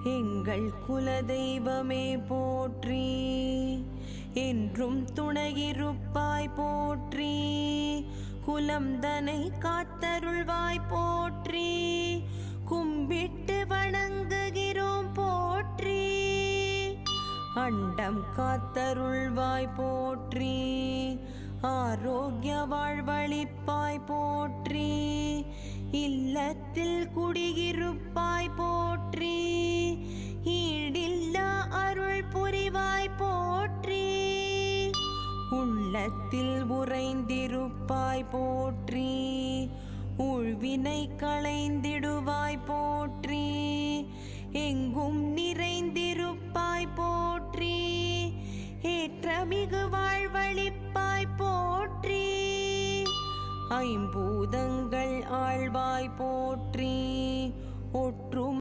எங்கள் குலதெய்வமே போற்றி, என்றும் துணையிருப்பாய் போற்றி, குலம் தனை காத்தருள்வாய் போற்றி, கும்பிட்டு வணங்குகிறோம் போற்றி, அண்டம் காத்தருள்வாய் போற்றி, ஆரோக்கிய வாழ்வளிப்பாய் போற்றி, இல்லத்தில் குடியிருப்பாய் போற்றி, ஈடில்லா அருள் புரிவாய் போற்றி, உள்ளத்தில் உறைந்திருப்பாய் போற்றி, ஊழ்வினை களைந்திடுவாய் போற்றி, எங்கும் நிறைந்திருப்பாய் போற்றி, ஏற்றமிகு வாழ்வளிப்பாய் போற்றி, ஐம்பூதங்கள் ஆழ்வாய் போற்றி, ஒற்றும்